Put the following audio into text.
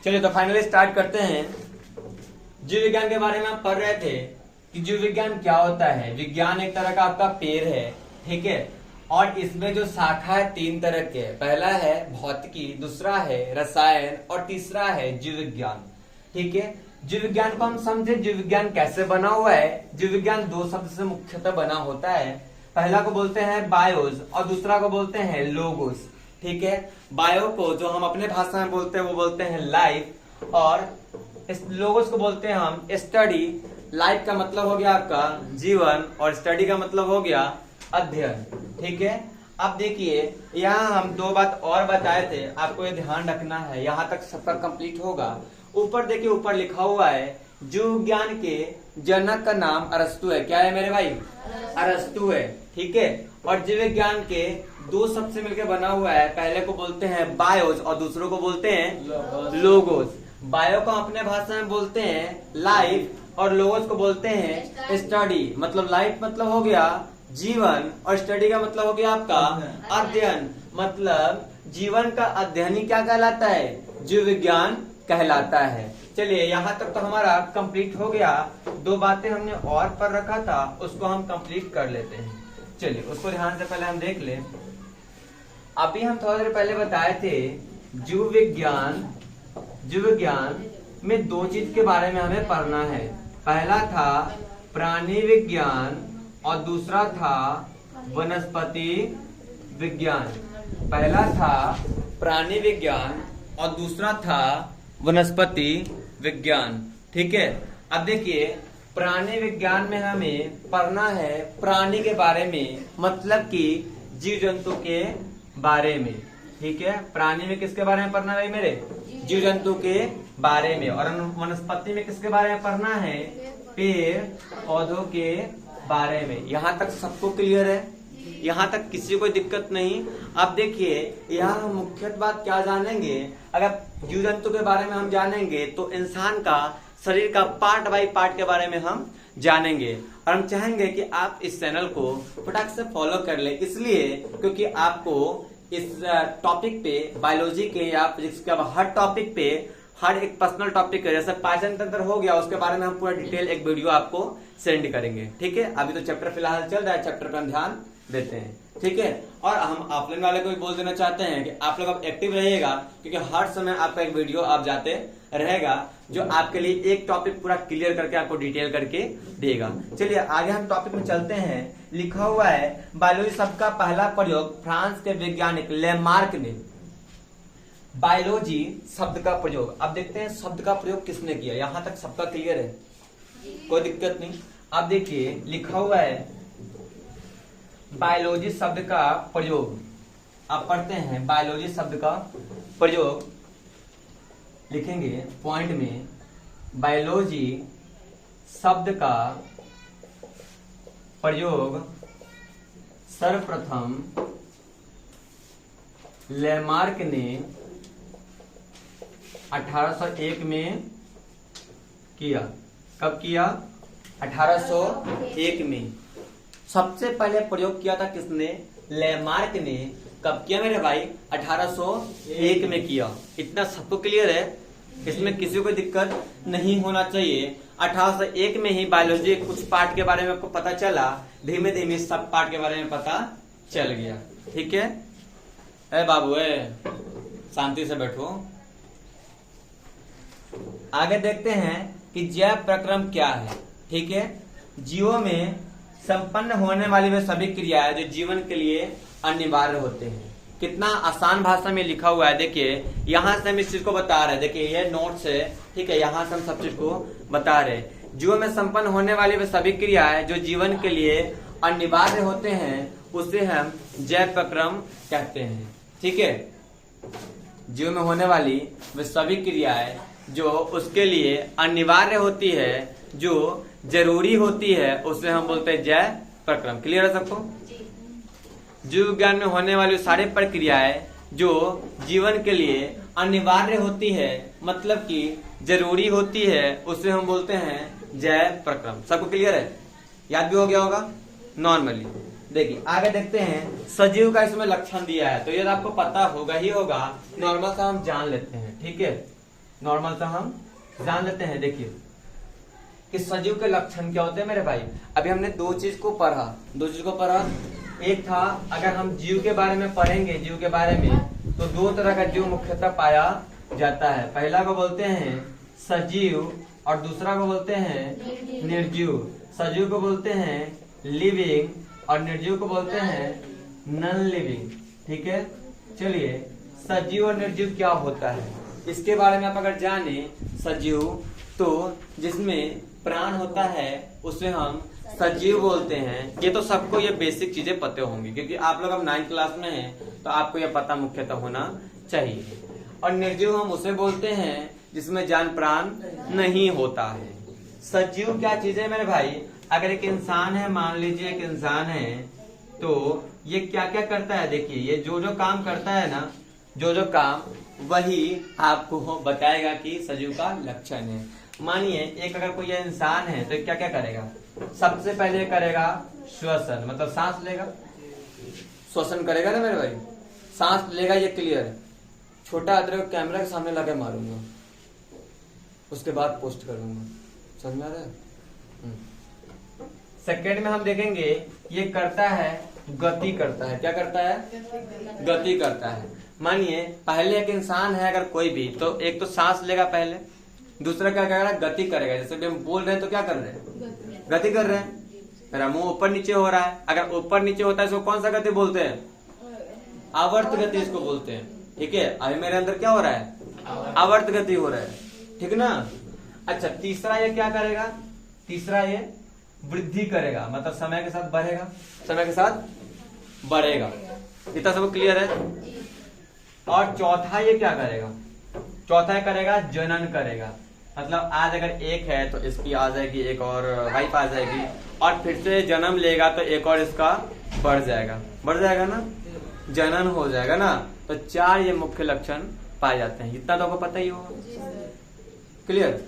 चलिए तो finally start करते हैं। जीव विज्ञान के बारे में हम पढ़ रहे थे कि जीव विज्ञान क्या होता है। विज्ञान एक तरह का आपका पेड़ है, ठीक है, और इसमें जो शाखा है तीन तरह के, पहला है भौतिकी, दूसरा है रसायन और तीसरा है जीव विज्ञान, ठीक है। जीव विज्ञान को हम समझे, जीव विज्ञान कैसे बना हुआ है। जीव विज्ञान दो शब्द से मुख्यतः बना होता है, पहला को बोलते हैं बायोस और दूसरा को बोलते हैं लोगोस, ठीक है। बायो को जो हम अपने भाषा में बोलते हैं वो बोलते हैं लाइफ, और इस लोगोस को बोलते हैं हम स्टडी। लाइफ का मतलब हो गया आपका जीवन और स्टडी का मतलब हो गया अध्ययन, ठीक है। अब देखिए यहाँ हम दो बात और बताए थे, आपको ये ध्यान रखना है, यहाँ तक सबका कंप्लीट होगा। ऊपर देखिए, ऊपर लिखा हुआ है जीव विज्ञान के जनक का नाम अरस्तु है। क्या है मेरे भाई? अरस्तु है, ठीक है। और जीव विज्ञान के दो शब्द से मिलकर बना हुआ है, पहले को बोलते हैं बायोस और दूसरों को बोलते हैं लोगोस। बायो को अपने भाषा में बोलते हैं लाइफ और लोगोस को बोलते हैं स्टडी। मतलब लाइफ मतलब हो गया जीवन और स्टडी का मतलब हो गया आपका अध्ययन। मतलब जीवन का अध्ययन ही क्या कहलाता है? जीव विज्ञान कहलाता है। चलिए यहाँ तक तो हमारा कंप्लीट हो गया। दो बातें हमने और पढ़ रखा था, उसको हम कंप्लीट कर लेते हैं। चलिए उसको ध्यान से पहले हम देख लें। अभी हम थोड़ी देर पहले बताए थे जीव विज्ञान में दो चीज के बारे में हमें पढ़ना है। पहला था प्राणी विज्ञान और दूसरा था वनस्पति विज्ञान। पहला था प्राणी विज्ञान और दूसरा था वनस्पति विज्ञान, ठीक है। अब देखिए प्राणी विज्ञान में हमें पढ़ना है प्राणी के बारे में, मतलब कि जीव जंतु के बारे में, ठीक है। प्राणी में किसके बारे में पढ़ना है मेरे? जीव जंतु के बारे में। और वनस्पति में किसके बारे में पढ़ना है? पेड़ पौधों के बारे में। यहाँ तक सबको क्लियर है? यहाँ तक किसी को दिक्कत नहीं? अब देखिए यहाँ हम मुख्य बात क्या जानेंगे। अगर जीव जंतु के बारे में हम जानेंगे तो इंसान का शरीर का पार्ट बाय पार्ट के बारे में हम जानेंगे। और हम चाहेंगे कि आप इस चैनल को फटाक से फॉलो कर ले, इसलिए क्योंकि आपको इस टॉपिक पे, बायोलॉजी के या फिजिक्स के, हर टॉपिक पे, हर एक पर्सनल टॉपिक है, जैसे पाचन तंत्र हो गया, उसके बारे में हम पूरा डिटेल एक वीडियो आपको सेंड करेंगे, ठीक है। अभी तो चैप्टर फिलहाल चल रहा है, चैप्टर पर हम ध्यान देते हैं, ठीक है। और हम ऑफलाइन वाले को भी बोल देना चाहते हैं कि आप लोग अब एक्टिव रहिएगा, क्योंकि हर समय आपका एक वीडियो आप जाते रहेगा जो आपके लिए एक टॉपिक पूरा क्लियर करके आपको डिटेल करके देगा। चलिए आगे हम टॉपिक में चलते हैं। लिखा हुआ है बायोलॉजी शब्द का पहला प्रयोग फ्रांस के वैज्ञानिक लेमार्क ने। बायोलॉजी शब्द का प्रयोग, अब देखते हैं शब्द का प्रयोग किसने किया। यहाँ तक सबका क्लियर है? कोई दिक्कत नहीं। अब देखिए लिखा हुआ है बायोलॉजी शब्द का प्रयोग, आप पढ़ते हैं बायोलॉजी शब्द का प्रयोग, लिखेंगे पॉइंट में बायोलॉजी शब्द का प्रयोग सर्वप्रथम लेमार्क ने 1801 में किया। कब किया? 1801 में। सबसे पहले प्रयोग किया था किसने? लेमार्क ने। कब किया मेरे भाई? 1801 में किया। इतना सबको क्लियर है? इसमें किसी को दिक्कत नहीं होना चाहिए। 1801 में ही बायोलॉजी कुछ पार्ट के बारे में आपको पता चला, धीमे धीमे सब पार्ट के बारे में पता चल गया, ठीक है। ए बाबू शांति से बैठो। आगे देखते हैं कि जैव प्रक्रम क्या है, ठीक है। जीवों में संपन्न होने वाली वे सभी क्रियाएं जो जीवन के लिए अनिवार्य होते हैं। कितना आसान भाषा में लिखा हुआ है, देखिए यहाँ से हम इस चीज को बता रहे हैं। देखिए ये नोट्स है, ठीक है, यहाँ से हम सब चीज को बता रहे हैं। जीवों में संपन्न होने वाली वे सभी क्रियाएं जो जीवन के लिए अनिवार्य होते हैं, उसे हम जैव प्रक्रम कहते हैं, ठीक है। जीव में होने वाली वे सभी क्रियाएं जो उसके लिए अनिवार्य होती है, जो जरूरी होती है, उसे हम बोलते हैं जैव प्रक्रम। क्लियर है सबको? जीव विज्ञान में होने वाली सारी प्रक्रियाएं जो जीवन के लिए अनिवार्य होती है, मतलब कि जरूरी होती है, उसे हम बोलते हैं जैव प्रक्रम। सबको क्लियर है? याद भी हो गया होगा नॉर्मली। देखिए आगे देखते हैं, सजीव का इसमें लक्षण दिया है, तो ये आपको पता होगा ही होगा, नॉर्मल सा हम जान लेते हैं, ठीक है। नॉर्मल सा हम जान लेते हैं। देखिए कि सजीव के लक्षण क्या होते हैं मेरे भाई। अभी हमने दो चीज को पढ़ा। एक था, अगर हम जीव के बारे में पढ़ेंगे, जीव के बारे में, तो दो तरह का जीव मुख्यतः पाया जाता है। पहला को बोलते हैं सजीव और दूसरा को बोलते हैं निर्जीव। सजीव को बोलते हैं लिविंग और निर्जीव को बोलते हैं नॉन लिविंग। ठीक है, चलिए सजीव और निर्जीव क्या होता है इसके बारे में आप अगर जाने। सजीव तो जिसमें प्राण होता है उसे हम सजीव बोलते हैं। ये तो सबको ये बेसिक चीजें पते होंगी, क्योंकि आप लोग अब 9th क्लास में हैं तो आपको ये पता मुख्यतः होना चाहिए। और निर्जीव हम उसे बोलते हैं जिसमें जान प्राण नहीं होता है। सजीव क्या चीज है मेरे भाई। अगर एक इंसान है, मान लीजिए एक इंसान है, तो ये क्या क्या करता है। देखिए ये जो जो काम करता है ना, जो जो काम, वही आपको बताएगा कि सजीव का लक्षण है। मानिए एक अगर कोई इंसान है तो क्या क्या करेगा। सबसे पहले करेगा श्वसन, मतलब सांस लेगा, श्वसन करेगा ना मेरे भाई, सांस लेगा, ये क्लियर है। छोटा अदरक कैमरा के सामने लगे मारूंगा, उसके बाद पोस्ट करूंगा, समझ में आ रहा है। सेकेंड में हम देखेंगे ये करता है गति करता है। क्या करता है? गति करता है। मानिए पहले एक इंसान है अगर कोई भी, तो एक तो सांस लेगा पहले, दूसरा क्या करेगा? गति करेगा। जैसे भी हम बोल रहे हैं तो क्या कर रहे हैं? गति कर रहे हैं। मेरा मुंह ऊपर नीचे हो रहा है, अगर ऊपर नीचे होता है इसको कौन सा गति बोलते हैं? आवर्त गति इसको बोलते हैं। ठीक है, अभी मेरे अंदर क्या हो रहा है? आवर्त गति हो रहा है, ठीक ना। अच्छा, तीसरा ये क्या करेगा? तीसरा ये वृद्धि करेगा, मतलब समय के साथ बढ़ेगा, समय के साथ बढ़ेगा। इतना सब क्लियर है। और चौथा ये क्या करेगा? चौथा ये करेगा जनन करेगा, मतलब आज अगर एक है तो इसकी आ जाएगी एक और वाइफ आ जाएगी, और फिर से जन्म लेगा तो एक और इसका बढ़ जाएगा ना, जनन हो जाएगा ना। तो 4 ये मुख्य लक्षण पाए जाते हैं। इतना तो आपको पता ही होगा। क्लियर?